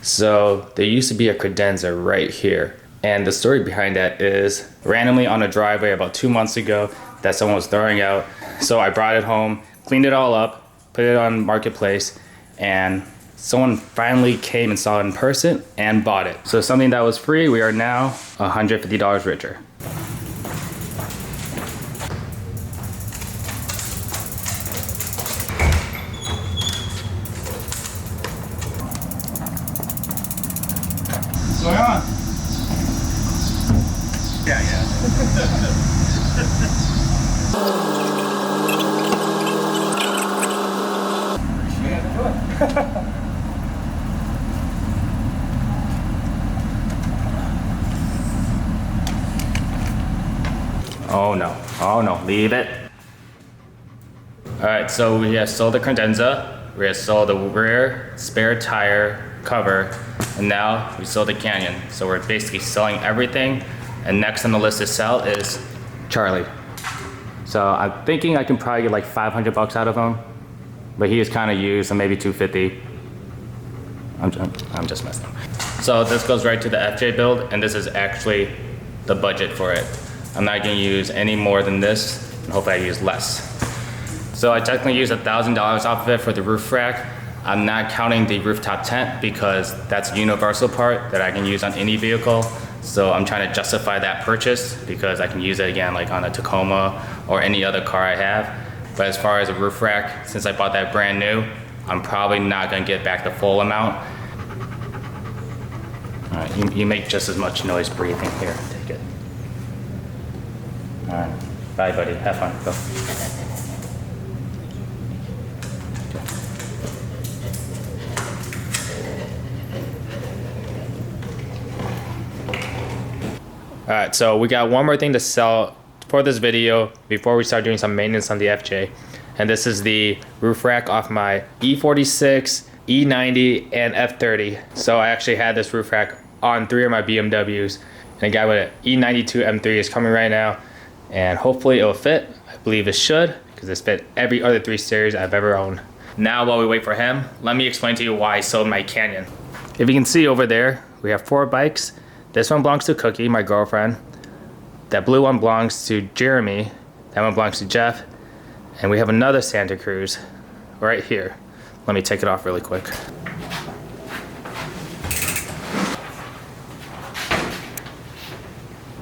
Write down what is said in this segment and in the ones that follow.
So there used to be a Credenza right here. And the story behind that is randomly on a driveway about 2 months ago that someone was throwing out. So I brought it home, cleaned it all up, put it on Marketplace, and someone finally came and saw it in person and bought it. So something that was free, we are now $150 richer. What's going on? Yeah. Oh no, leave it. All right, so we have sold the Credenza, we have sold the rear spare tire cover, and now we sold the Canyon. So we're basically selling everything, and next on the list to sell is Charlie. So I'm thinking I can probably get like 500 bucks out of him, but he is kind of used, so maybe 250. I'm just messing up. So this goes right to the FJ build, and this is actually the budget for it. I'm not gonna use any more than this, and hopefully I use less. So I technically used $1,000 off of it for the roof rack. I'm not counting the rooftop tent because that's a universal part that I can use on any vehicle. So I'm trying to justify that purchase because I can use it again like on a Tacoma or any other car I have. But as far as a roof rack, since I bought that brand new, I'm probably not gonna get back the full amount. All right, you make just as much noise breathing. Here, take it. All right, bye buddy, have fun, go. All right, so we got one more thing to sell for this video before we start doing some maintenance on the FJ. And this is the roof rack off my E46, E90, and F30. So I actually had this roof rack on 3 of my BMWs. And a guy with an E92 M3 is coming right now. And hopefully it'll fit. I believe it should, because it's fit every other 3 series I've ever owned. Now while we wait for him, let me explain to you why I sold my Canyon. If you can see over there, we have 4 bikes. This one belongs to Cookie, my girlfriend. That blue one belongs to Jeremy. That one belongs to Jeff. And we have another Santa Cruz right here. Let me take it off really quick.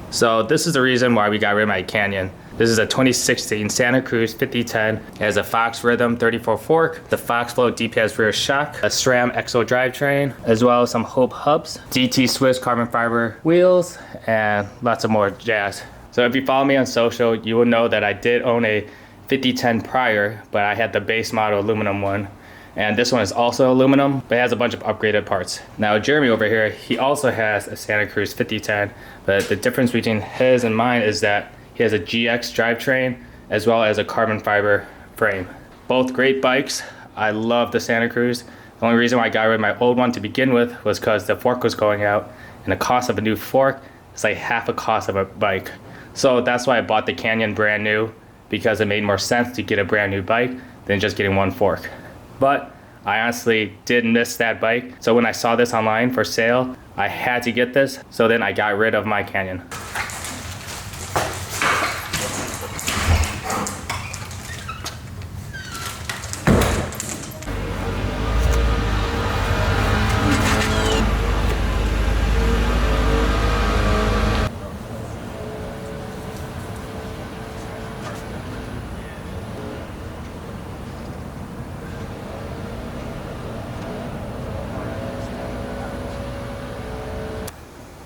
So this is the reason why we got rid of my Canyon. This is a 2016 Santa Cruz 5010. It has a Fox Rhythm 34 fork, the Fox Flow DPS rear shock, a SRAM EXO drivetrain, as well as some Hope hubs, DT Swiss carbon fiber wheels, and lots of more jazz. So if you follow me on social, you will know that I did own a 5010 prior, but I had the base model aluminum one. And this one is also aluminum, but it has a bunch of upgraded parts. Now Jeremy over here, he also has a Santa Cruz 5010, but the difference between his and mine is that he has a GX drivetrain as well as a carbon fiber frame. Both great bikes. I love the Santa Cruz. The only reason why I got rid of my old one to begin with was because the fork was going out, and the cost of a new fork is like half the cost of a bike. So that's why I bought the Canyon brand new, because it made more sense to get a brand new bike than just getting one fork. But I honestly did miss that bike. So when I saw this online for sale, I had to get this. So then I got rid of my Canyon.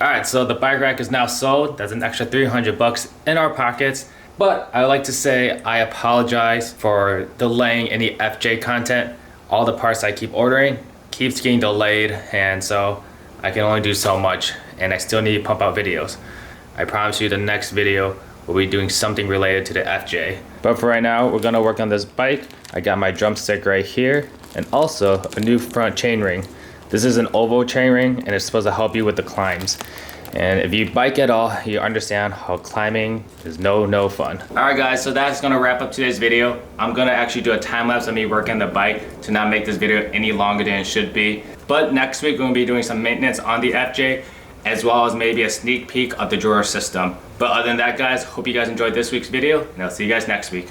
All right, so the bike rack is now sold. That's an extra 300 bucks in our pockets. But I would like to say I apologize for delaying any FJ content. All the parts I keep ordering keeps getting delayed, and so I can only do so much, and I still need to pump out videos. I promise you the next video will be doing something related to the FJ. But for right now, we're gonna work on this bike. I got my drumstick right here, and also a new front chainring. This is an oval chainring, and it's supposed to help you with the climbs. And if you bike at all, you understand how climbing is no fun. All right guys, so that's gonna wrap up today's video. I'm gonna actually do a time lapse of me working the bike to not make this video any longer than it should be. But next week, we're gonna be doing some maintenance on the FJ, as well as maybe a sneak peek of the drawer system. But other than that guys, hope you guys enjoyed this week's video, and I'll see you guys next week.